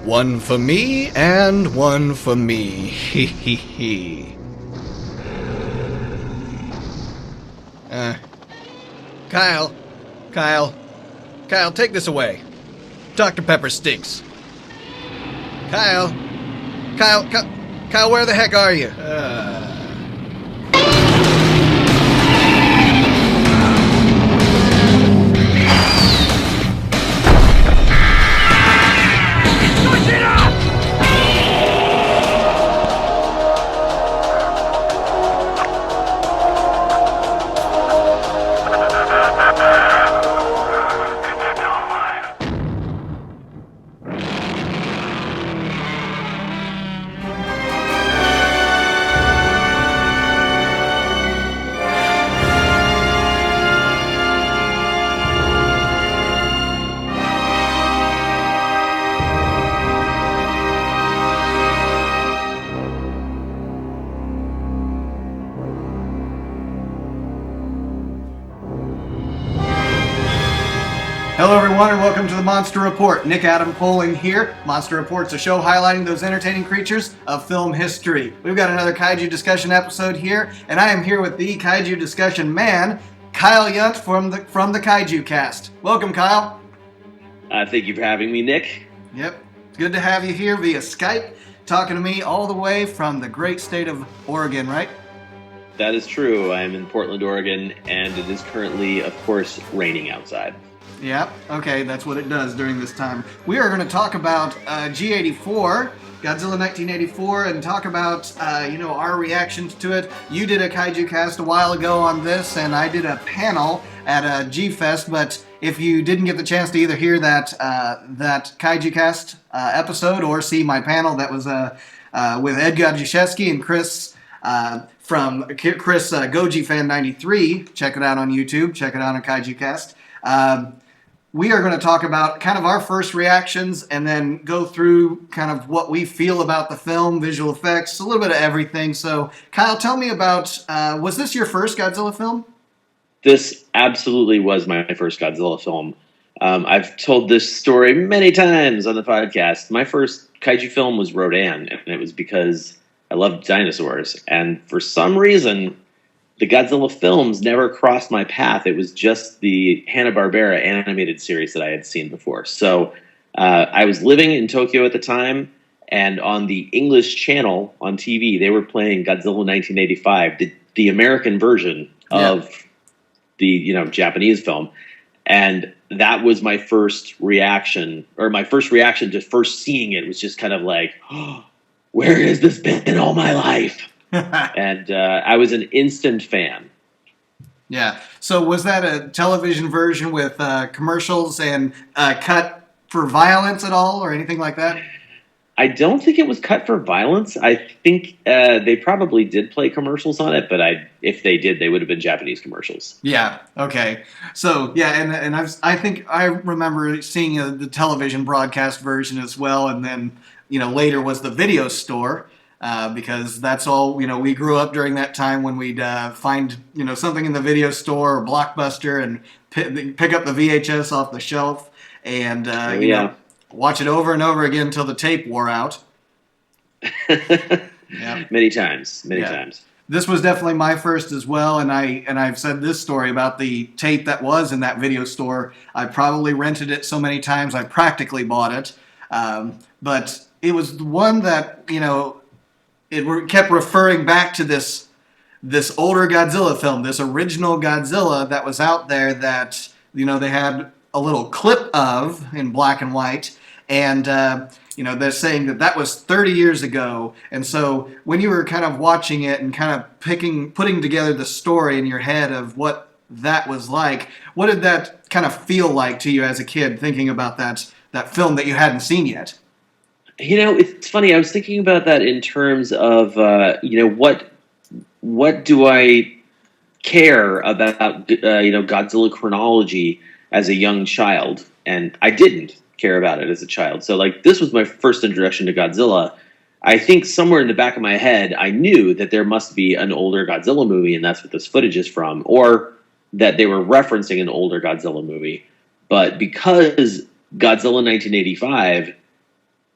One for me and one for me. Hee hee hee. Kyle, take this away. Dr. Pepper stinks. Kyle, where the heck are you? Hello everyone and welcome to the Monster Report. Nick Adam Poling here. Monster Report's a show highlighting those entertaining creatures of film history. We've got another Kaiju discussion episode here, and I am here with the Kaiju discussion man, Kyle Yount from the Kaiju Cast. Welcome, Kyle. Thank you for having me, Nick. Yep, it's good to have you here via Skype, talking to me all the way from the great state of Oregon, right? That is true. I am in Portland, Oregon, and it is currently, of course, raining outside. Yep, okay, that's what it does during this time. We are going to talk about G84, Godzilla 1984, and talk about, our reactions to it. You did a Kaiju Cast a while ago on this, and I did a panel at G-Fest, but if you didn't get the chance to either hear that Kaiju Cast episode or see my panel that was with Ed Godzishevsky and Chris from Chris Goji Fan 93, check it out on YouTube, check it out on Kaiju Cast. We are going to talk about kind of our first reactions and then go through kind of what we feel about the film, visual effects, a little bit of everything. So, Kyle, tell me about, was this your first Godzilla film? This absolutely was my first Godzilla film. I've told this story many times on the podcast. My first kaiju film was Rodan, and it was because I loved dinosaurs. And for some reason, the Godzilla films never crossed my path. It was just the Hanna-Barbera animated series that I had seen before. So I was living in Tokyo at the time, and on the English channel on TV, they were playing Godzilla 1985, the American version of the Japanese film. And that was my first reaction, to first seeing it was just kind of like, oh, where has this been all my life? And I was an instant fan. Yeah. So was that a television version with commercials and cut for violence at all or anything like that? I don't think it was cut for violence. I think they probably did play commercials on it, but if they did, they would have been Japanese commercials. Yeah. Okay. So yeah, and I think I remember seeing the television broadcast version as well, and then later was the video store. Because that's all, we grew up during that time when we'd find, something in the video store or Blockbuster and pick up the VHS off the shelf and, watch it over and over again until the tape wore out. Yep. Many times. This was definitely my first as well, and I've said this story about the tape that was in that video store. I probably rented it so many times I practically bought it. But it was the one that, it kept referring back to this older Godzilla film, this original Godzilla that was out there that, they had a little clip of in black and white. And, they're saying that was 30 years ago. And so when you were kind of watching it and kind of putting together the story in your head of what that was like, what did that kind of feel like to you as a kid thinking about that film that you hadn't seen yet? It's funny. I was thinking about that in terms of, what do I care about, Godzilla chronology as a young child? And I didn't care about it as a child. So, this was my first introduction to Godzilla. I think somewhere in the back of my head, I knew that there must be an older Godzilla movie, and that's what this footage is from, or that they were referencing an older Godzilla movie. But because Godzilla 1985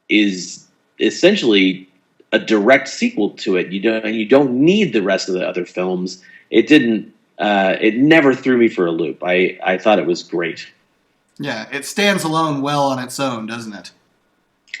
is essentially a direct sequel to it. You don't need the rest of the other films. It didn't. It never threw me for a loop. I thought it was great. Yeah, it stands alone well on its own, doesn't it?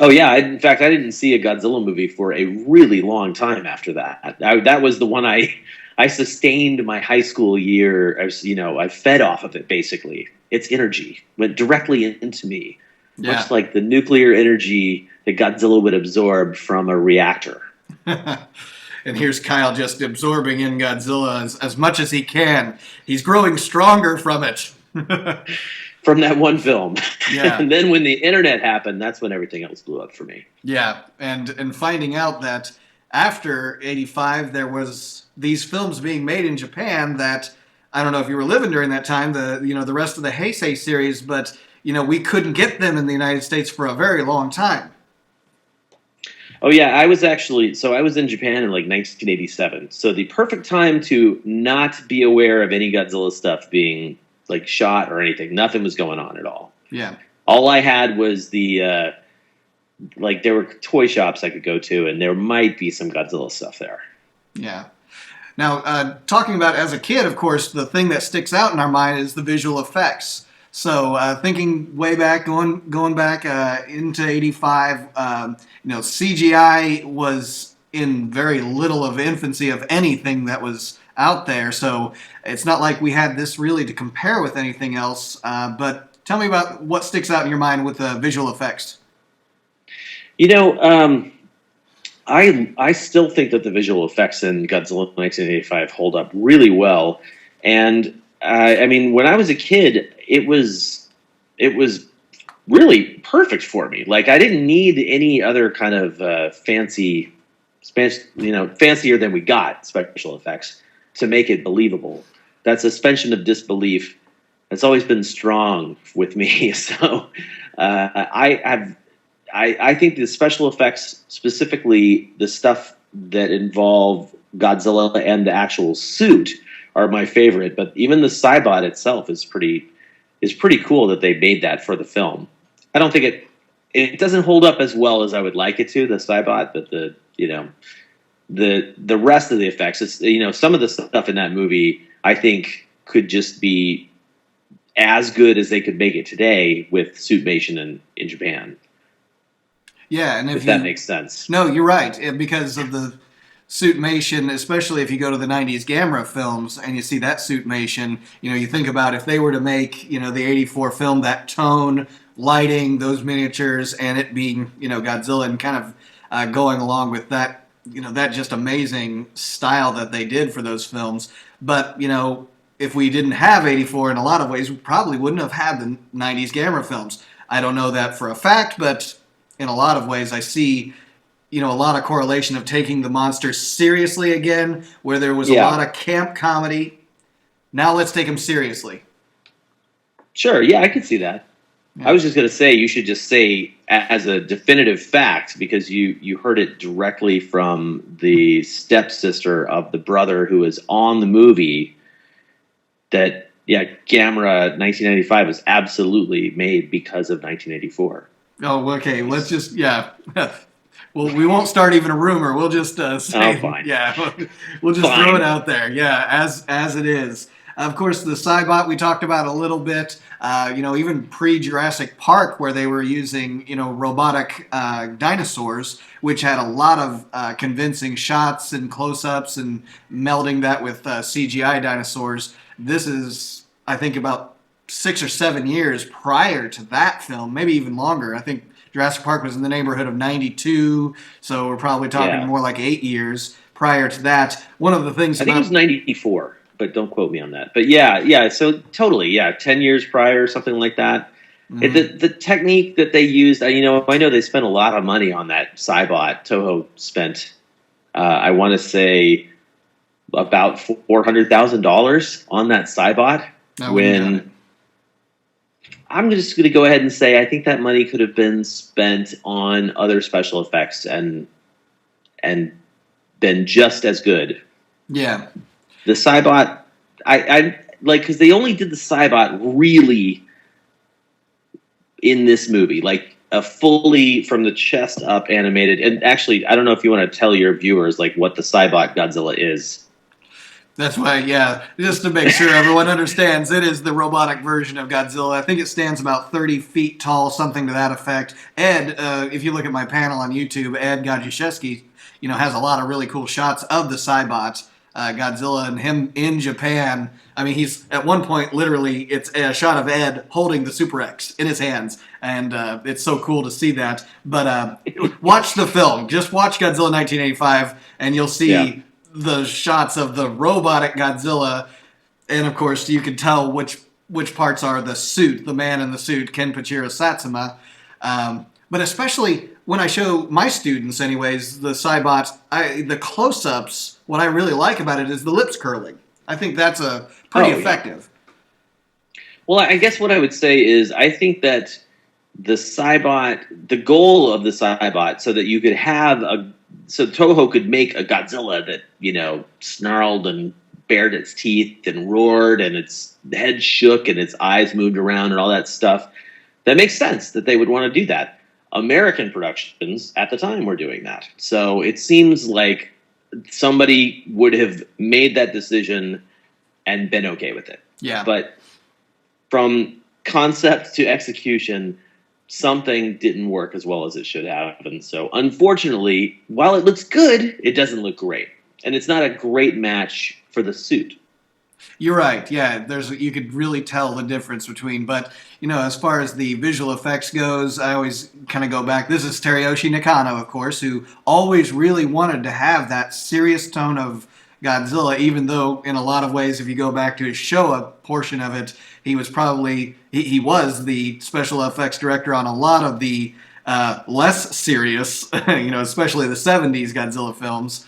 Oh yeah. In fact, I didn't see a Godzilla movie for a really long time after that. That was the one I sustained my high school year. I fed off of it basically. Its energy went directly into me, much like the nuclear energy that Godzilla would absorb from a reactor. And here's Kyle just absorbing in Godzilla as much as he can. He's growing stronger from it. From that one film. Yeah. And then when the internet happened, that's when everything else blew up for me. Yeah, and finding out that after 85 there was these films being made in Japan that, I don't know if you were living during that time, the rest of the Heisei series, but we couldn't get them in the United States for a very long time. Oh yeah, I was in Japan in like 1987. So the perfect time to not be aware of any Godzilla stuff being like shot or anything. Nothing was going on at all. Yeah. All I had was there were toy shops I could go to, and there might be some Godzilla stuff there. Yeah. Now, talking about as a kid, of course, the thing that sticks out in our mind is the visual effects. So, thinking way back, going back into 85, CGI was in very little of infancy of anything that was out there. So it's not like we had this really to compare with anything else. But tell me about what sticks out in your mind with the visual effects. I still think that the visual effects in Godzilla 1985 hold up really well. And when I was a kid, it was really perfect for me. Like I didn't need any other kind of fancier than we got special effects to make it believable. That suspension of disbelief has always been strong with me. So I think the special effects, specifically the stuff that involve Godzilla and the actual suit, are my favorite. But even the Cybot itself is pretty cool that they made that for the film. I don't think it doesn't hold up as well as I would like it to, the Cybot, but the rest of the effects, some of the stuff in that movie I think could just be as good as they could make it today with Suitmation in Japan. Yeah, and if that makes sense. No, you're right, because of the Suitmation, especially if you go to the 90s Gamera films and you see that Suitmation, you think about if they were to make, the 84 film, that tone, lighting, those miniatures, and it being, Godzilla and kind of going along with that, that just amazing style that they did for those films. But, if we didn't have 84 in a lot of ways, we probably wouldn't have had the 90s Gamera films. I don't know that for a fact, but in a lot of ways I see, a lot of correlation of taking the monsters seriously again, where there was a lot of camp comedy. Now let's take them seriously. Sure, yeah, I could see that. Yeah. I was just going to say, you should just say as a definitive fact, because you heard it directly from the stepsister of the brother who was on the movie, that, Gamera 1995 was absolutely made because of 1984. Oh, okay, let's just, well, we won't start even a rumor. We'll just say, fine. Yeah, we'll just throw it out there. Yeah, as it is. Of course, the Cybot we talked about a little bit. Even pre-Jurassic Park, where they were using, robotic dinosaurs, which had a lot of convincing shots and close-ups and melding that with CGI dinosaurs. This is, I think, about 6 or 7 years prior to that film, maybe even longer. I think Jurassic Park was in the neighborhood of 92, so we're probably talking more like 8 years prior to that. One of the things I think it was 94, but don't quote me on that. But yeah, so totally, 10 years prior, something like that. Mm-hmm. The technique that they used, I know they spent a lot of money on that Cybot. Toho spent, I want to say, about $400,000 on that Cybot. When I'm just going to go ahead and say I think that money could have been spent on other special effects and been just as good. Yeah. The Cybot, I like, because they only did the Cybot really in this movie. Like, a fully from the chest up animated. And actually, I don't know if you want to tell your viewers like what the Cybot Godzilla is. That's why, yeah, just to make sure everyone understands, it is the robotic version of Godzilla. I think it stands about 30 feet tall, something to that effect. Ed, if you look at my panel on YouTube, Ed Gajuszewski, has a lot of really cool shots of the Cybot Godzilla and him in Japan. I mean, he's at one point, literally, it's a shot of Ed holding the Super X in his hands, and it's so cool to see that. But watch the film. Just watch Godzilla 1985, and you'll see the shots of the robotic Godzilla, and of course you can tell which parts are the suit, the man in the suit, Kenpachiro Satsuma. But especially when I show my students, anyways, the Cybot, the close-ups. What I really like about it is the lips curling. I think that's pretty effective. Yeah. Well, I guess what I would say is I think that the Cybot, the goal of the Cybot, so that you could have so Toho could make a Godzilla that, snarled and bared its teeth and roared and its head shook and its eyes moved around and all that stuff. That makes sense that they would want to do that. American productions at the time were doing that. So it seems like somebody would have made that decision and been okay with it. Yeah. But from concept to execution, something didn't work as well as it should have. And so, unfortunately, while it looks good, it doesn't look great. And it's not a great match for the suit. You're right. Yeah, you could really tell the difference between. But, as far as the visual effects goes, I always kind of go back. This is Teruyoshi Nakano, of course, who always really wanted to have that serious tone of Godzilla, even though in a lot of ways, if you go back to his Showa portion of it, he was probably he was the special effects director on a lot of the less serious, especially the 70s Godzilla films.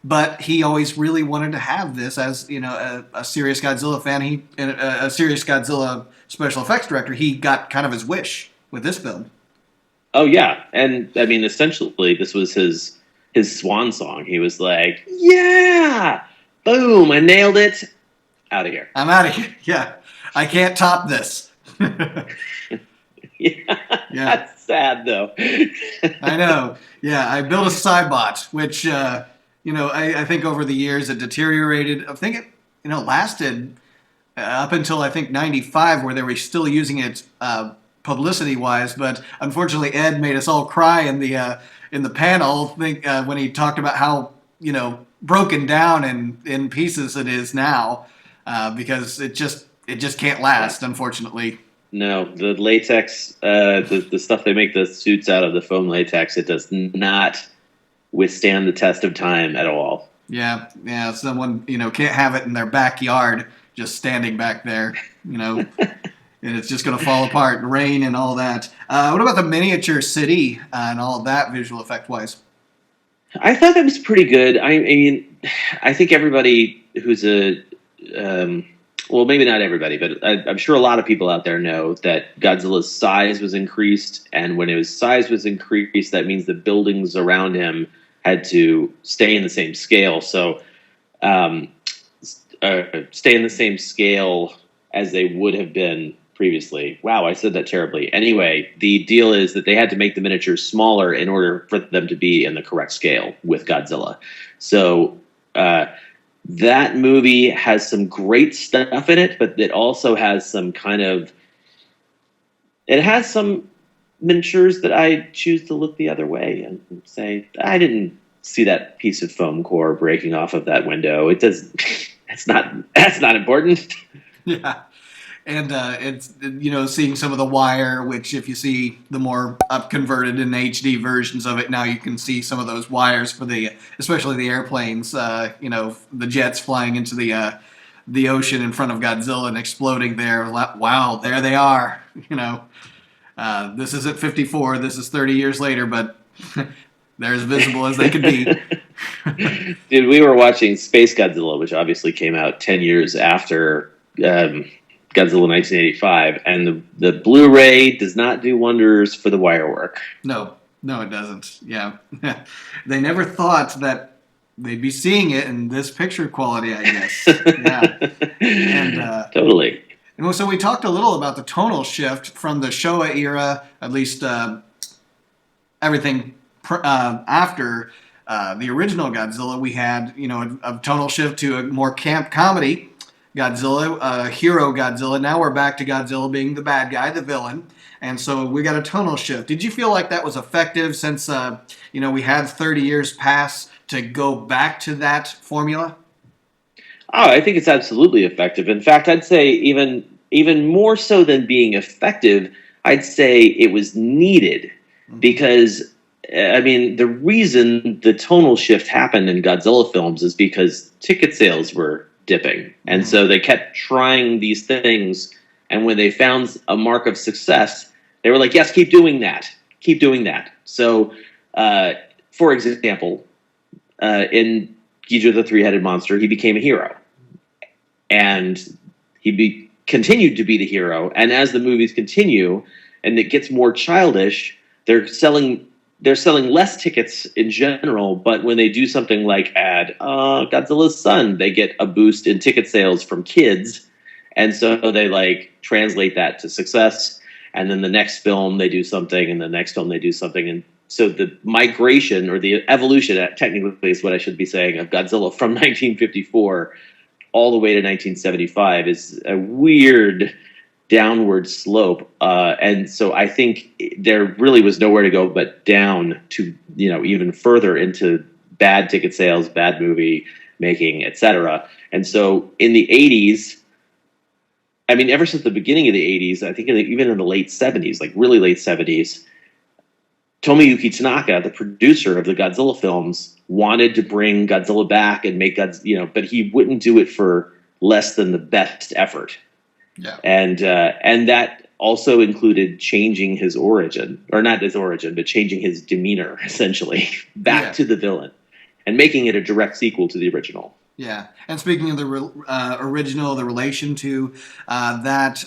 But he always really wanted to have this as a serious Godzilla fan. A serious Godzilla special effects director. He got kind of his wish with this film. Oh yeah, and I mean, essentially, this was his swan song. He was like, "Yeah, boom, I nailed it. Out of here. I'm out of here. Yeah, I can't top this." Yeah, that's sad though. I know. Yeah, I built a Cybot, which I think over the years it deteriorated. I think it lasted up until I think 95, where they were still using it publicity wise. But unfortunately, Ed made us all cry in the panel. When he talked about how broken down and in pieces it is now, because it just can't last, unfortunately. No, the latex, the stuff they make the suits out of, the foam latex, it does not withstand the test of time at all. Yeah. Someone can't have it in their backyard, just standing back there, and it's just going to fall apart, rain and all that. What about the miniature city and all of that visual effect wise? I thought that was pretty good. I mean, I think everybody who's well, maybe not everybody, but I'm sure a lot of people out there know that Godzilla's size was increased, and when his size was increased, that means the buildings around him had to stay in the same scale. So, stay in the same scale as they would have been previously. Wow, I said that terribly. Anyway, the deal is that they had to make the miniatures smaller in order for them to be in the correct scale with Godzilla. So, that movie has some great stuff in it, but it also has some it has some miniatures that I choose to look the other way and say, I didn't see that piece of foam core breaking off of that window. It does. That's not important. Yeah. And it's seeing some of the wire, which if you see the more up-converted and HD versions of it, now you can see some of those wires for especially the airplanes, the jets flying into the ocean in front of Godzilla and exploding there. Wow, there they are. This isn't 54, this is 30 years later, but they're as visible as they could be. Dude, we were watching Space Godzilla, which obviously came out 10 years after Godzilla 1985, and the Blu-ray does not do wonders for the wire work. No, it doesn't. Yeah. They never thought that they'd be seeing it in this picture quality, I guess. Yeah. And totally. And so we talked a little about the tonal shift from the Showa era, at least everything after the original Godzilla. We had, a tonal shift to a more camp comedy Godzilla, hero Godzilla. Now we're back to Godzilla being the bad guy, the villain. And so we got a tonal shift. Did you feel like that was effective since, we had 30 years pass to go back to that formula? Oh, I think it's absolutely effective. In fact, I'd say even more so than being effective, I'd say it was needed because, the reason the tonal shift happened in Godzilla films is because ticket sales were dipping. And so they kept trying these things. And when they found a mark of success, they were like, yes, keep doing that. Keep doing that. So, for example, in Ghidorah the Three-Headed Monster, he became a hero. And he continued to be the hero. And as the movies continue and it gets more childish, they're selling less tickets in general. But when they do something like add Godzilla's son, they get a boost in ticket sales from kids. And so they translate that to success. And then the next film they do something, and the next film they do something. And so the migration or the evolution, technically is what I should be saying, of Godzilla from 1954 all the way to 1975 is a weird downward slope. And so I think there really was nowhere to go but down to, even further into bad ticket sales, bad movie making, etc. And so in the 80s, ever since the beginning of the 80s, I think even in the late 70s, really late 70s, Tomoyuki Tanaka, the producer of the Godzilla films, wanted to bring Godzilla back and make but he wouldn't do it for less than the best effort. Yeah. And that also included changing his origin, or not his origin, but changing his demeanor, essentially, back to the villain and making it a direct sequel to the original. Yeah, and speaking of the original, the relation to that,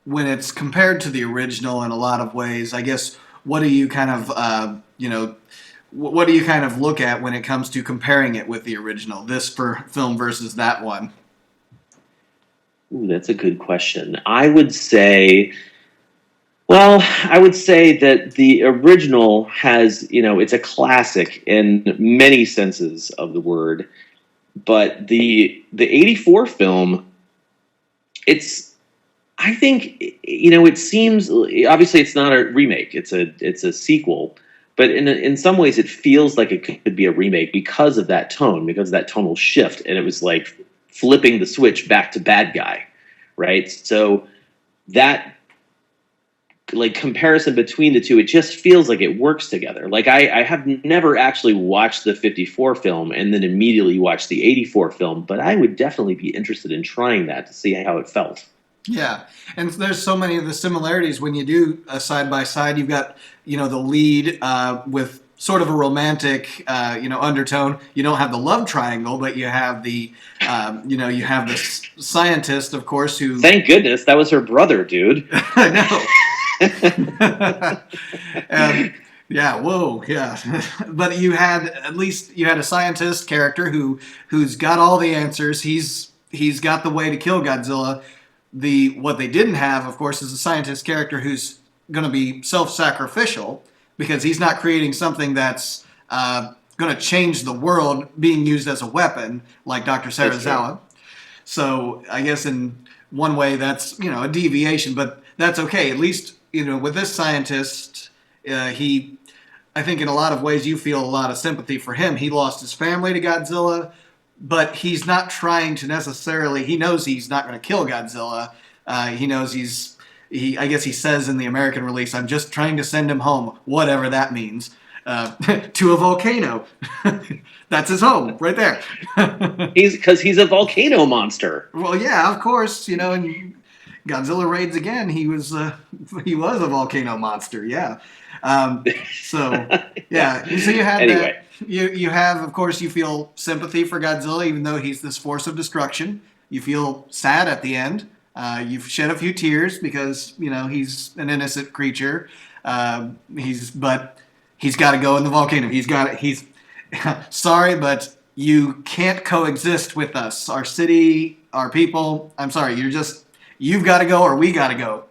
when it's compared to the original in a lot of ways, I guess, what do you kind of, what do you kind of look at when it comes to comparing it with the original, this film versus that one? Ooh, that's a good question. I would say that the original has, it's a classic in many senses of the word, but the 84 film, I think, it seems, obviously it's not a remake, it's a sequel, but in some ways it feels like it could be a remake because of that tone, because of that tonal shift, and it was like flipping the switch back to bad guy, right? So that comparison between the two, it just feels like it works together. I have never actually watched the 54 film and then immediately watched the 84 film, but I would definitely be interested in trying that to see how it felt. Yeah, and there's so many of the similarities when you do a side-by-side. You've got, the lead with sort of a romantic, undertone. You don't have the love triangle, but you have the, you have the scientist, of course, who... Thank goodness, that was her brother, dude. I know. Yeah, whoa, yeah. But you had a scientist character who's got all the answers. He's got the way to kill Godzilla. What they didn't have, of course, is a scientist character who's going to be self-sacrificial because he's not creating something that's going to change the world being used as a weapon like Dr. Serizawa. So I guess in one way that's, a deviation, but that's okay. At least, with this scientist, I think in a lot of ways you feel a lot of sympathy for him. He lost his family to Godzilla, but he's not trying to necessarily, he knows he's not going to kill Godzilla. He knows I guess he says in the American release, I'm just trying to send him home, whatever that means, to a volcano. That's his home, right there. Because he's a volcano monster. Well, yeah, of course, in Godzilla Raids Again, he was a volcano monster, yeah. So you had anyway. You have, of course, you feel sympathy for Godzilla, even though he's this force of destruction. You feel sad at the end. You've shed a few tears because he's an innocent creature. He's got to go in the volcano. He's sorry, but you can't coexist with us, our city, our people. I'm sorry, you've got to go or we got to go.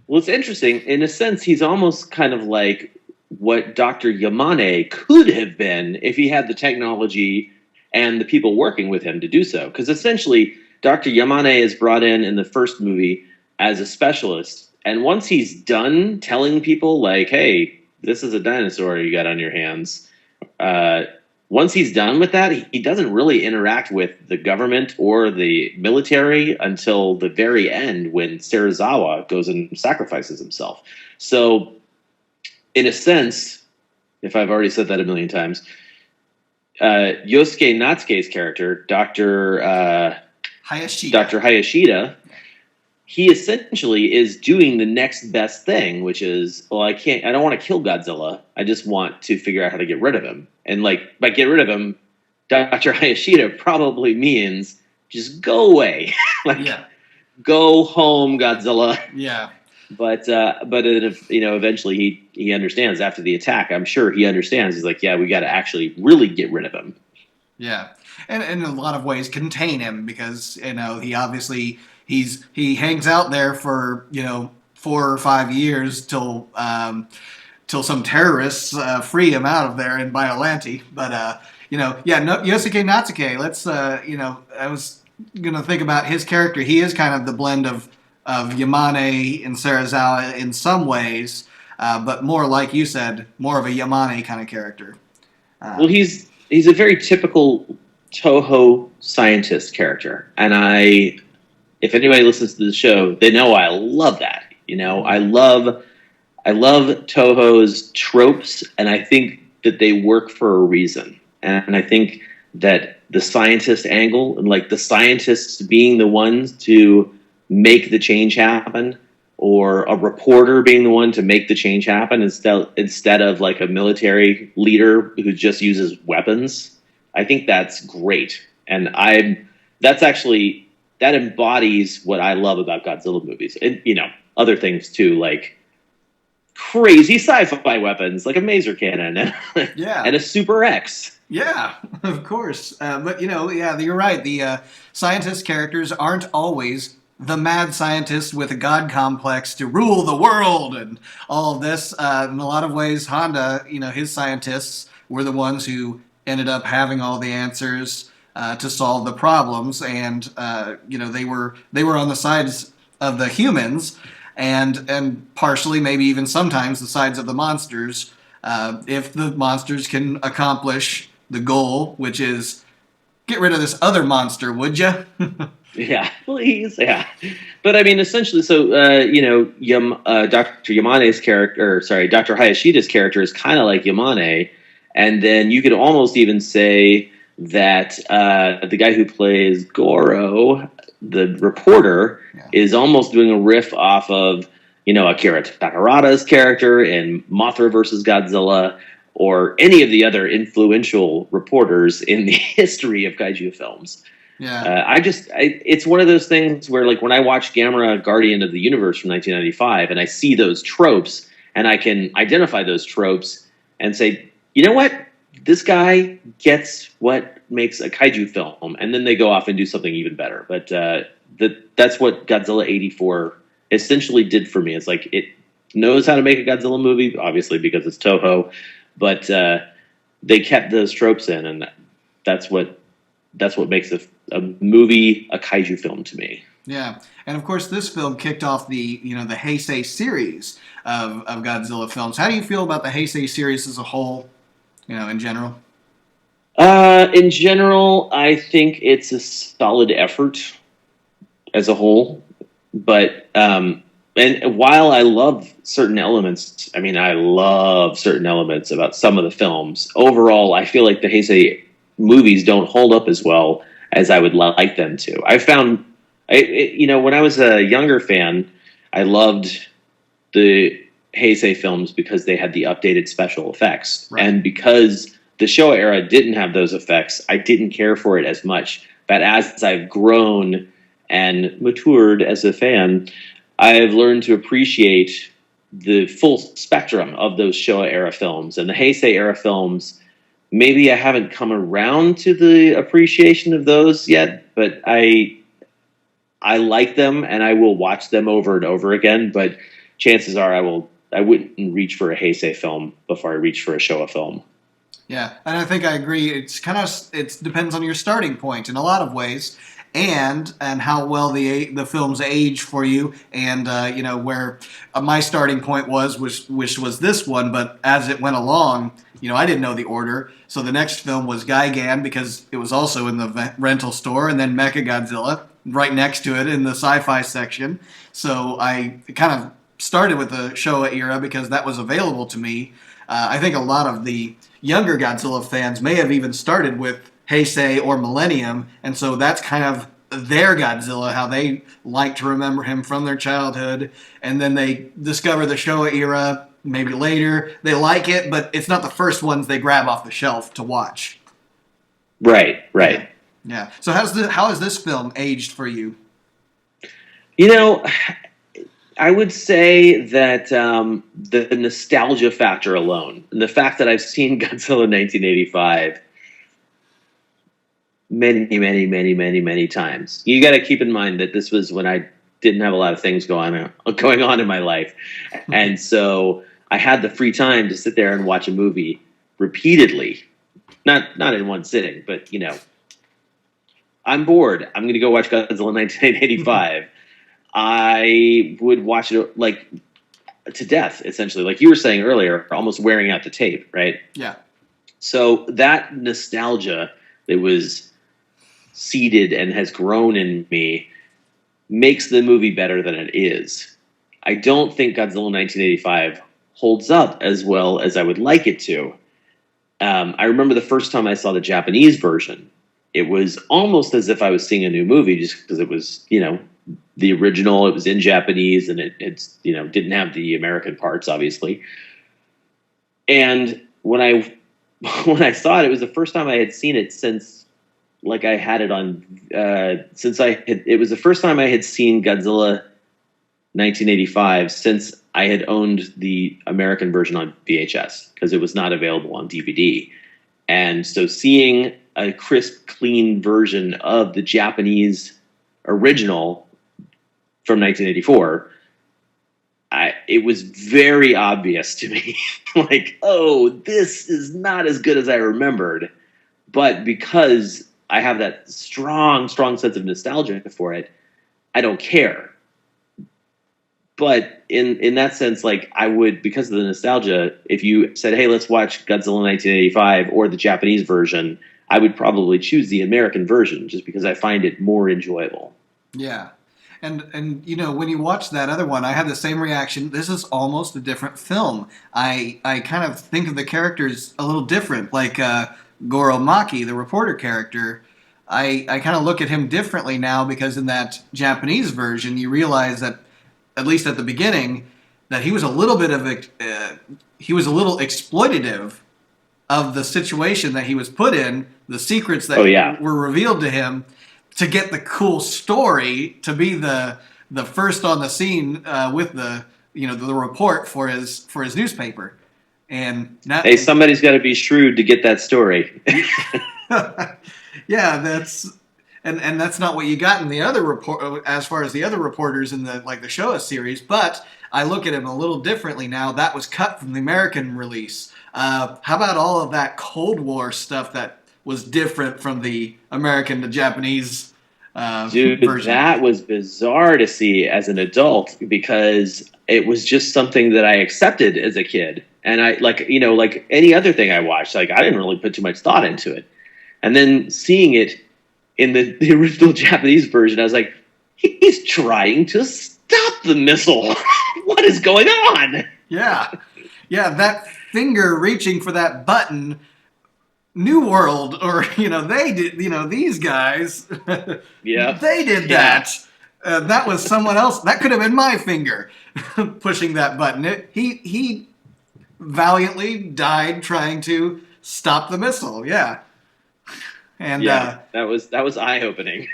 Well, it's interesting. In a sense, he's almost kind of like what Dr. Yamane could have been if he had the technology and the people working with him to do so. Because essentially, Dr. Yamane is brought in the first movie as a specialist. And once he's done telling people, like, hey, this is a dinosaur you got on your hands, once he's done with that, he doesn't really interact with the government or the military until the very end when Serizawa goes and sacrifices himself. So, in a sense, if I've already said that a million times, Yosuke Natsuke's character, Dr. Hayashida, he essentially is doing the next best thing, which is, well, I don't want to kill Godzilla. I just want to figure out how to get rid of him. And like, by get rid of him, Dr. Hayashida probably means just go away. Go home, Godzilla. Yeah. But eventually he understands after the attack. I'm sure he understands. He's like, yeah, we got to actually really get rid of him. Yeah. And in a lot of ways contain him because, he obviously... He hangs out there for 4 or 5 years till some terrorists free him out of there in Biollante. But Yosuke Natsuke. Let's I was gonna think about his character. He is kind of the blend of Yamane and Serizawa in some ways, but more like you said, more of a Yamane kind of character. Well, he's a very typical Toho scientist character, and if anybody listens to the show, they know I love that. I love Toho's tropes, and I think that they work for a reason. And I think that the scientist angle, and like the scientists being the ones to make the change happen, or a reporter being the one to make the change happen instead of like a military leader who just uses weapons, I think that's great. And that embodies what I love about Godzilla movies. And, other things too, like crazy sci-fi weapons, like a maser cannon and a Super X. Yeah, of course. But, you're right. The scientist characters aren't always the mad scientist with a god complex to rule the world and all of this. In a lot of ways, Honda, his scientists were the ones who ended up having all the answers to solve the problems, and they were on the sides of the humans, and partially, maybe even sometimes, the sides of the monsters. If the monsters can accomplish the goal, which is get rid of this other monster, would you? Yeah, please, yeah. But I mean, essentially, so Dr. Yamane's character, Dr. Hayashida's character is kind of like Yamane, and then you could almost even say that the guy who plays Goro, the reporter, is almost doing a riff off of, Akira Takarada's character in Mothra vs. Godzilla, or any of the other influential reporters in the history of kaiju films. Yeah. It's one of those things where, like, when I watch Gamera Guardian of the Universe from 1995 and I see those tropes and I can identify those tropes and say, you know what? This guy gets what makes a kaiju film, and then they go off and do something even better. But that's what Godzilla 84 essentially did for me. It's like it knows how to make a Godzilla movie, obviously because it's Toho, but they kept those tropes in, and that's what makes a movie a kaiju film to me. Yeah, and of course this film kicked off the Heisei series of Godzilla films. How do you feel about the Heisei series as a whole? In general? In general, I think it's a solid effort as a whole. But, and while I love certain elements, about some of the films, overall, I feel like the Heisei movies don't hold up as well as I would like them to. I found, when I was a younger fan, I loved the Heisei films because they had the updated special effects. Right. And because the Showa era didn't have those effects, I didn't care for it as much. But as I've grown and matured as a fan, I've learned to appreciate the full spectrum of those Showa era films. And the Heisei era films maybe I haven't come around to the appreciation of those yet, but I like them and I will watch them over and over again. But chances are I wouldn't reach for a Heisei film before I reach for a Showa film. Yeah, and I think I agree. It depends on your starting point in a lot of ways, and how well the films age for you, and where my starting point which was this one, but as it went along, I didn't know the order, so the next film was Gigan because it was also in the rental store, and then Mechagodzilla right next to it in the sci-fi section. So I kind of started with the Showa era because that was available to me. I think a lot of the younger Godzilla fans may have even started with Heisei or Millennium, and so that's kind of their Godzilla, how they like to remember him from their childhood, and then they discover the Showa era maybe later. They like it, but it's not the first ones they grab off the shelf to watch. Right. Yeah. So how has this film aged for you? I would say that the nostalgia factor alone, and the fact that I've seen Godzilla 1985 many times. You got to keep in mind that this was when I didn't have a lot of things going on in my life, and so I had the free time to sit there and watch a movie repeatedly, not in one sitting, but I'm bored. I'm going to go watch Godzilla 1985. I would watch it like to death, essentially. Like you were saying earlier, almost wearing out the tape, right? Yeah. So that nostalgia that was seeded and has grown in me makes the movie better than it is. I don't think Godzilla 1985 holds up as well as I would like it to. I remember the first time I saw the Japanese version, it was almost as if I was seeing a new movie just because it was, the original, it was in Japanese, and it's didn't have the American parts, obviously. And when I saw it, it was the first time I had seen it since, like, I had it on it was the first time I had seen Godzilla 1985 since I had owned the American version on VHS because it was not available on DVD. And so seeing a crisp, clean version of the Japanese original from 1984, it was very obvious to me, like, oh, this is not as good as I remembered. But because I have that strong sense of nostalgia for it, I don't care. But in that sense, like, I would, because of the nostalgia, if you said, hey, let's watch Godzilla 1985 or the Japanese version, I would probably choose the American version just because I find it more enjoyable. Yeah. And when you watch that other one, I had the same reaction. This is almost a different film. I kind of think of the characters a little different. Like Goro Maki, the reporter character, I kind of look at him differently now because in that Japanese version, you realize that, at least at the beginning, that he was a little exploitative of the situation that he was put in, the secrets that were revealed to him, to get the cool story, to be the first on the scene with the report for his newspaper. And hey, somebody's got to be shrewd to get that story. Yeah, that's not what you got in the other report, as far as the other reporters in the Showa series. But I look at him a little differently now. That was cut from the American release. How about all of that Cold War stuff that was different from the American to Japanese version? That was bizarre to see as an adult because it was just something that I accepted as a kid. And I, like any other thing I watched, I didn't really put too much thought into it. And then seeing it in the original Japanese version, I was like, he's trying to stop the missile. What is going on? Yeah, that finger reaching for that button. New World, or they did. These guys. Yeah, they did that. That was someone else. That could have been my finger pushing that button. He valiantly died trying to stop the missile. Yeah. And that was eye-opening.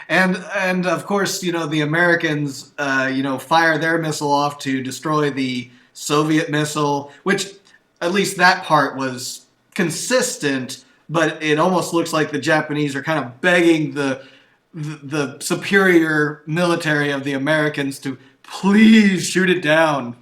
and of course, the Americans fire their missile off to destroy the Soviet missile, which at least that part was consistent, but it almost looks like the Japanese are kind of begging the superior military of the Americans to please shoot it down.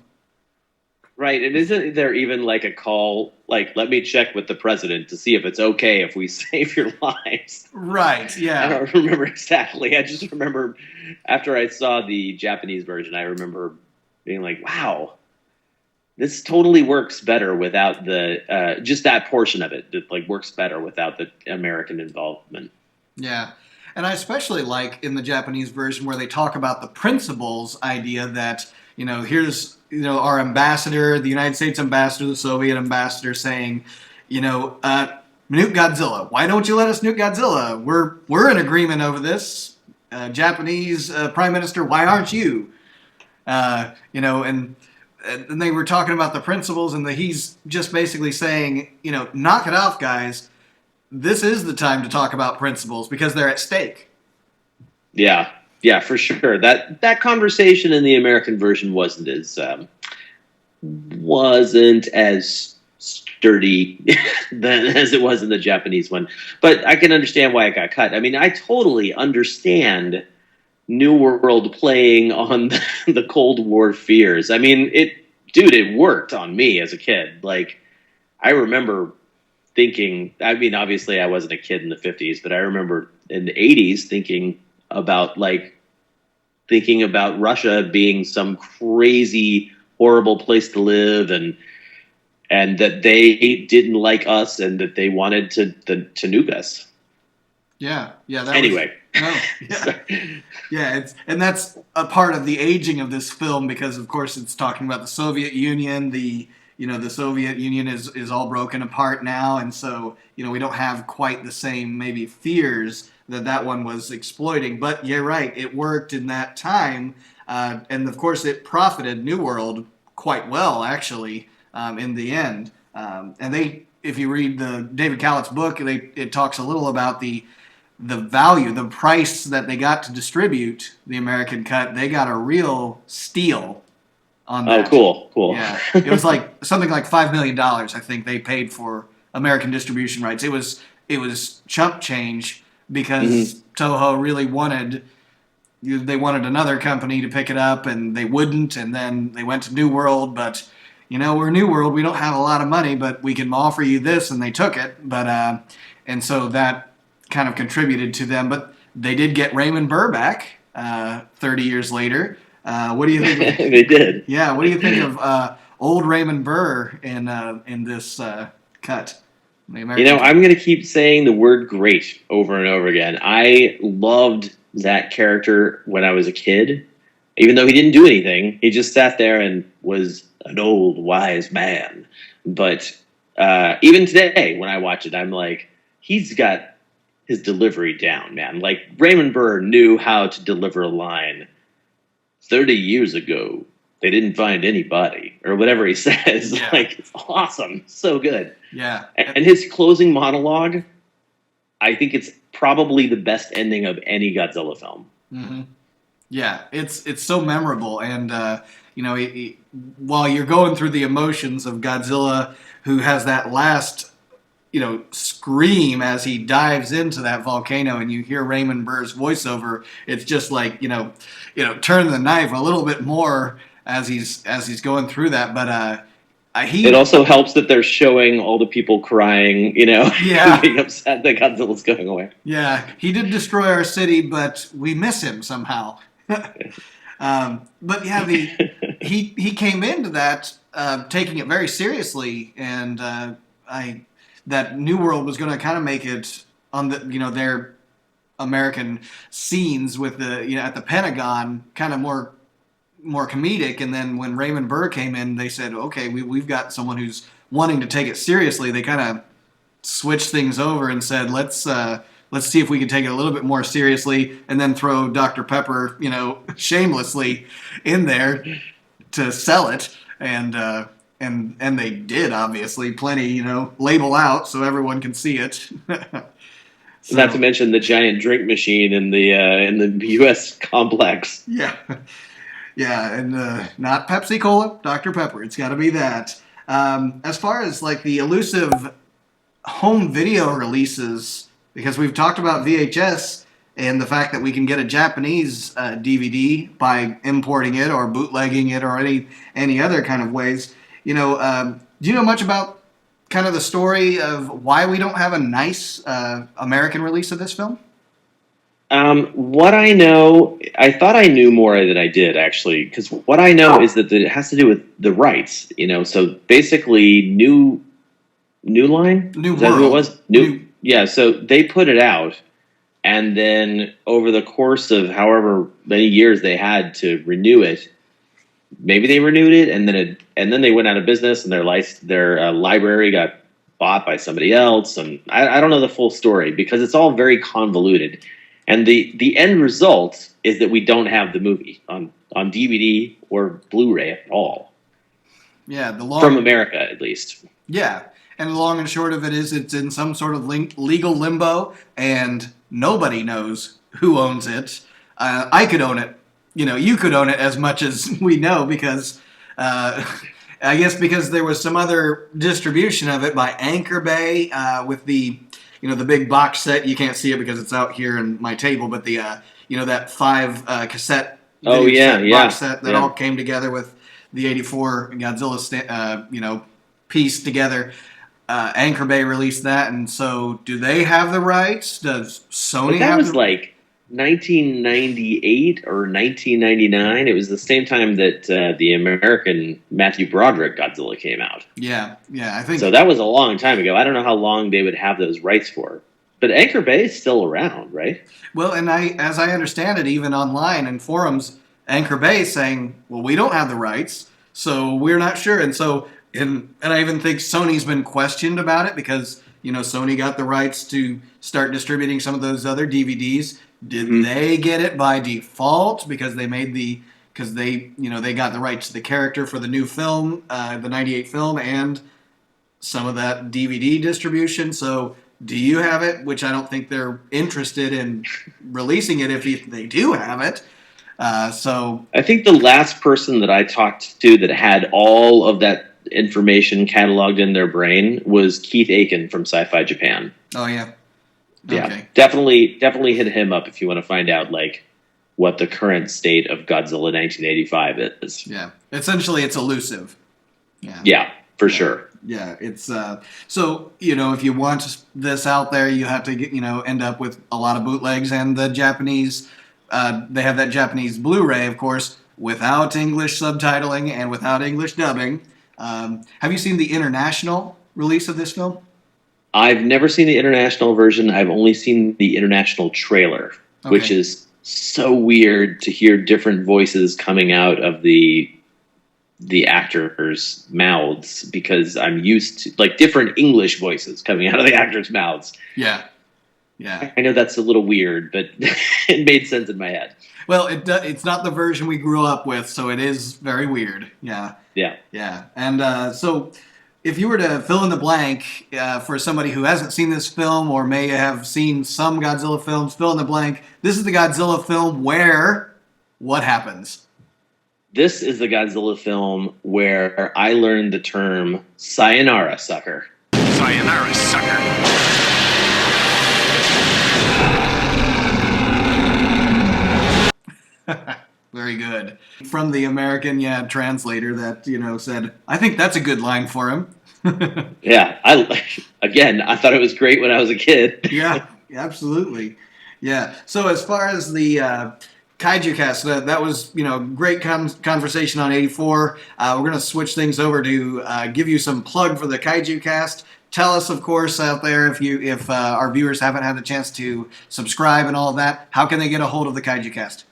Right, and isn't there even like a call, like, let me check with the president to see if it's okay if we save your lives? Right, yeah. I don't remember exactly. I just remember after I saw the Japanese version, I remember being like, wow, this totally works better without the, just that portion of it. It like works better without the American involvement. Yeah. And I especially like in the Japanese version where they talk about the principles idea that, here's, our ambassador, the United States ambassador, the Soviet ambassador saying, nuke Godzilla. Why don't you let us nuke Godzilla? We're in agreement over this. Japanese Prime Minister, why aren't you? And they were talking about the principles, and he's just basically saying, knock it off, guys. This is the time to talk about principles because they're at stake. Yeah, for sure. That conversation in the American version wasn't as sturdy as it was in the Japanese one. But I can understand why it got cut. I mean, I totally understand New World playing on the Cold War fears. I mean, it worked on me as a kid. Like, I remember thinking, I mean, obviously I wasn't a kid in the 50s, but I remember in the 80s thinking about Russia being some crazy, horrible place to live, and that they didn't like us and that they wanted to nuke us. Yeah. Anyway. And that's a part of the aging of this film because, of course, it's talking about the Soviet Union. The Soviet Union is all broken apart now, and so we don't have quite the same maybe fears that one was exploiting. But you're right, it worked in that time, and of course it profited New World quite well actually in the end. And if you read the David Callett's book, it talks a little about the value, the price that they got to distribute the American cut. They got a real steal on that. Oh, cool. Yeah, it was like something like $5 million. I think they paid for American distribution rights. It was chump change because Toho really wanted another company to pick it up, and they wouldn't. And then they went to New World, but we're New World. We don't have a lot of money, but we can offer you this, and they took it. But and so that kind of contributed to them. But they did get Raymond Burr back 30 years later. What do you think? They did. Yeah. What do you think of old Raymond Burr in this cut? I'm going to keep saying the word great over and over again. I loved that character when I was a kid. Even though he didn't do anything, he just sat there and was an old, wise man. But even today, when I watch it, I'm like, he's got his delivery down, man. Like, Raymond Burr knew how to deliver a line. 30 years ago, they didn't find anybody, or whatever he says. Yeah. Like, it's awesome. So good. Yeah. And his closing monologue, I think it's probably the best ending of any Godzilla film. Mm-hmm. Yeah, it's so memorable. And, while you're going through the emotions of Godzilla, who has that last, scream as he dives into that volcano, and you hear Raymond Burr's voiceover, it's just like, turn the knife a little bit more as he's going through that. But it also helps that they're showing all the people crying, yeah, being upset that Godzilla's going away. Yeah, he did destroy our city, but we miss him somehow. But yeah, he came into that taking it very seriously, and that New World was going to kind of make it on the their American scenes with the at the Pentagon kind of more comedic, and then when Raymond Burr came in, they said, okay, we've got someone who's wanting to take it seriously. They kind of switched things over and said, let's see if we can take it a little bit more seriously, and then throw Dr. Pepper, shamelessly in there to sell it, and they did, obviously, plenty, label out so everyone can see it. So, not to mention the giant drink machine in the U.S. complex. Yeah, and not Pepsi Cola, Dr. Pepper. It's got to be that. As far as like the elusive home video releases, because we've talked about VHS and the fact that we can get a Japanese DVD by importing it or bootlegging it or any other kind of ways. Do you know much about kind of the story of why we don't have a nice American release of this film? What I know, I thought I knew more than I did, actually, because what I know is that it has to do with the rights, so basically New Line? New Is that World. who it was? Yeah, so they put it out, and then over the course of however many years they had to renew it, maybe they renewed it, and then they went out of business, and their library got bought by somebody else, and I don't know the full story, because it's all very convoluted. And the end result is that we don't have the movie on DVD or Blu-ray at all. Yeah, from America, at least. Yeah, and the long and short of it is it's in some sort of legal limbo, and nobody knows who owns it. I could own it. You could own it as much as we know, because I guess because there was some other distribution of it by Anchor Bay with the big box set. You can't see it because it's out here in my table, but the that 5 cassette box set that all came together with the '84 Godzilla piece together. Anchor Bay released that, and so do they have the rights? Does Sony that have was like 1998 or 1999. It was the same time that the American Matthew Broderick Godzilla came out. Yeah, I think so. That was a long time ago. I don't know how long they would have those rights for, but Anchor Bay is still around, right? Well, and as I understand it, even online and forums, Anchor Bay is saying, well, we don't have the rights, so we're not sure. And so, and I even think Sony's been questioned about it, because Sony got the rights to start distributing some of those other DVDs. Did they get it by default because they they got the rights to the character for the new film, the '98 film, and some of that DVD distribution? So do you have it? Which I don't think they're interested in releasing it if they do have it. So I think the last person that I talked to that had all of that information cataloged in their brain was Keith Aiken from Sci-Fi Japan. Oh yeah. Yeah, okay. Definitely hit him up if you want to find out what the current state of Godzilla 1985 is. Yeah, essentially it's elusive. Yeah, for sure. Yeah, it's so if you want this out there, you have to get end up with a lot of bootlegs, and the Japanese they have that Japanese Blu-ray, of course, without English subtitling and without English dubbing. Have you seen the international release of this film? I've never seen the international version. I've only seen the international trailer, which is so weird to hear different voices coming out of the actors' mouths, because I'm used to different English voices coming out of the actors' mouths. Yeah. I know that's a little weird, but it made sense in my head. Well, it's not the version we grew up with, so it is very weird. Yeah. And so if you were to fill in the blank for somebody who hasn't seen this film or may have seen some Godzilla films, fill in the blank. This is the Godzilla film where what happens? This is the Godzilla film where I learned the term sayonara sucker. Sayonara sucker. Very good. From the American, translator that, said, I think that's a good line for him. Yeah. I thought it was great when I was a kid. Yeah, absolutely. Yeah. So as far as the Kaiju Cast, that was, great conversation on 84. We're going to switch things over to give you some plug for the Kaiju Cast. Tell us, of course, out there, if our viewers haven't had the chance to subscribe and all of that, how can they get a hold of the Kaiju Cast?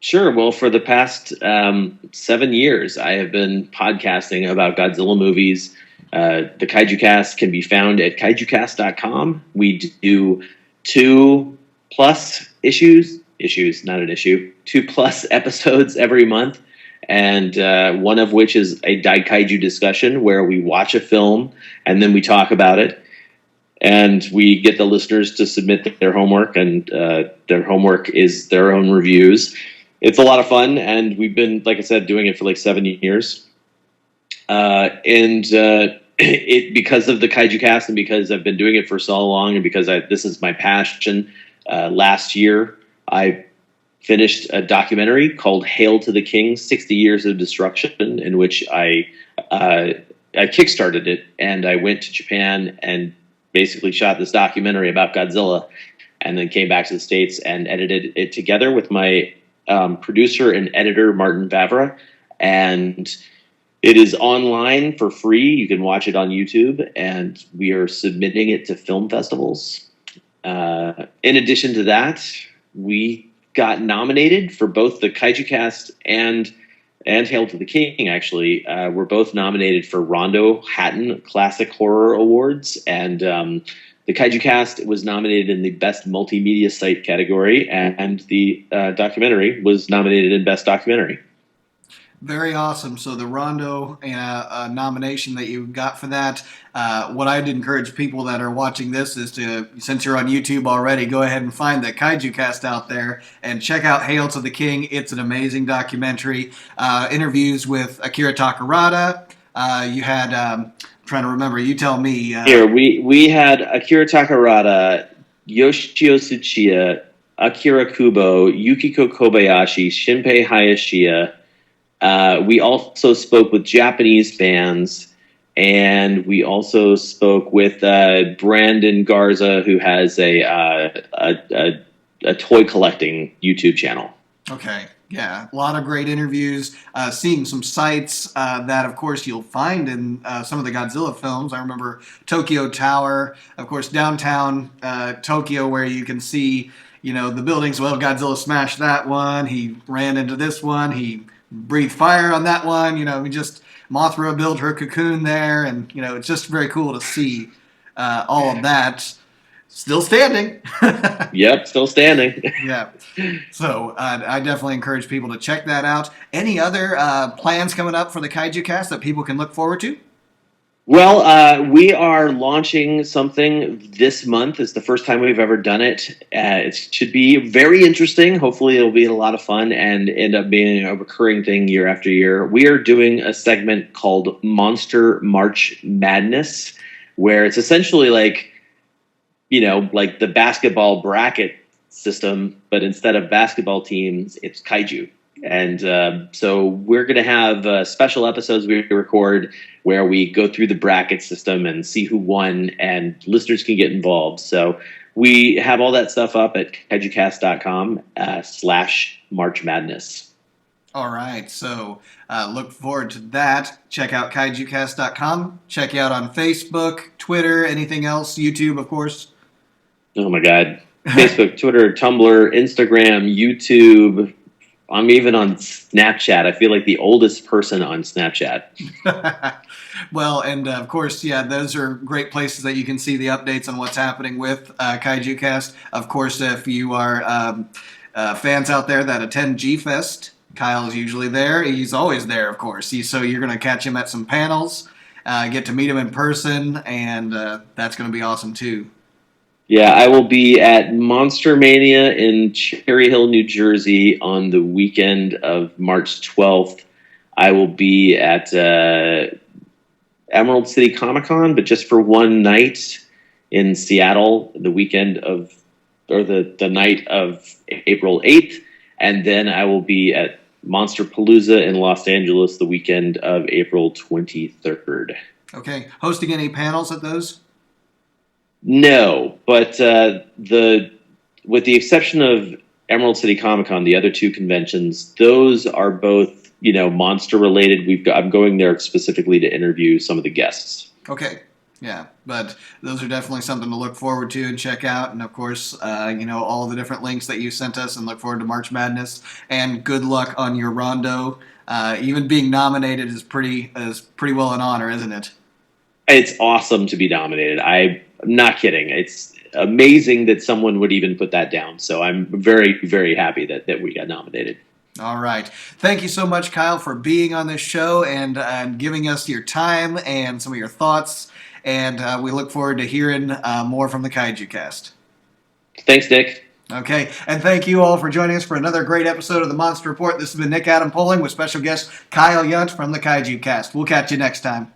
Sure. Well, for the past 7 years, I have been podcasting about Godzilla movies. The Kaiju Cast can be found at kaijucast.com. We do 2+ issues, not an issue, 2+ episodes every month. And one of which is a Daikaiju discussion where we watch a film and then we talk about it. And we get the listeners to submit their homework, and their homework is their own reviews. It's a lot of fun, and we've been, like I said, doing it for 7 years. And because of the Kaiju Cast and because I've been doing it for so long and because this is my passion. Last year, I finished a documentary called "Hail to the King: 60 Years of Destruction," in which I kickstarted it, and I went to Japan and basically shot this documentary about Godzilla, and then came back to the States and edited it together with my producer and editor, Martin Vavra. And it is online for free. You can watch it on YouTube, and we are submitting it to film festivals. In addition to that, we got nominated for both the Kaiju Cast and Hail to the King, actually. We're both nominated for Rondo Hatton Classic Horror Awards, and the Kaiju Cast was nominated in the Best Multimedia Site category, and the documentary was nominated in Best Documentary. Very awesome. So the Rondo nomination that you got for that, what I'd encourage people that are watching this is to, since you're on YouTube already, go ahead and find the Kaiju Cast out there and check out Hail to the King. It's an amazing documentary. Interviews with Akira Takarada. You had, I'm trying to remember, you tell me. Here, we had Akira Takarada, Yoshio Tsuchiya, Akira Kubo, Yukiko Kobayashi, Shinpei Hayashiya. We also spoke with Japanese bands, and we also spoke with Brandon Garza, who has a toy collecting YouTube channel. Okay, yeah, a lot of great interviews, seeing some sites that, of course, you'll find in some of the Godzilla films. I remember Tokyo Tower, of course, downtown Tokyo, where you can see, the buildings. Well, Godzilla smashed that one. He ran into this one. He breathed fire on that one. Mothra built her cocoon there, and it's just very cool to see all of that still standing. Yep, still standing. Yeah. So I definitely encourage people to check that out. Any other plans coming up for the Kaiju Cast that people can look forward to? Well, we are launching something this month. It's the first time we've ever done it. It should be very interesting. Hopefully it'll be a lot of fun and end up being a recurring thing year after year. We are doing a segment called Monster March Madness, where it's essentially like the basketball bracket system, but instead of basketball teams, it's kaiju. And so we're going to have special episodes we record where we go through the bracket system and see who won, and listeners can get involved. So we have all that stuff up at kaijucast.com /March Madness. All right. So look forward to that. Check out kaijucast.com. Check you out on Facebook, Twitter, anything else, YouTube, of course. Oh, my God. Facebook, Twitter, Tumblr, Instagram, YouTube. I'm even on Snapchat. I feel like the oldest person on Snapchat. Well, and of course, those are great places that you can see the updates on what's happening with Kaiju Cast. Of course, if you are fans out there that attend G-Fest, Kyle's usually there. He's always there, of course. So you're going to catch him at some panels, get to meet him in person, and that's going to be awesome, too. Yeah, I will be at Monster Mania in Cherry Hill, New Jersey on the weekend of March 12th. I will be at Emerald City Comic Con, but just for one night in Seattle, the night of April 8th. And then I will be at Monster Palooza in Los Angeles the weekend of April 23rd. Okay. Hosting any panels at those? No, but with the exception of Emerald City Comic Con, the other two conventions, those are both monster related. I'm going there specifically to interview some of the guests. Okay, yeah, but those are definitely something to look forward to and check out. And of course, all the different links that you sent us, and look forward to March Madness. And good luck on your Rondo. Even being nominated is pretty well an honor, isn't it? It's awesome to be nominated. I'm not kidding. It's amazing that someone would even put that down. So I'm very, very happy that we got nominated. All right. Thank you so much, Kyle, for being on this show and giving us your time and some of your thoughts. And we look forward to hearing more from the Kaiju Cast. Thanks, Nick. Okay. And thank you all for joining us for another great episode of the Monster Report. This has been Nick Adam Poling with special guest Kyle Yount from the Kaiju Cast. We'll catch you next time.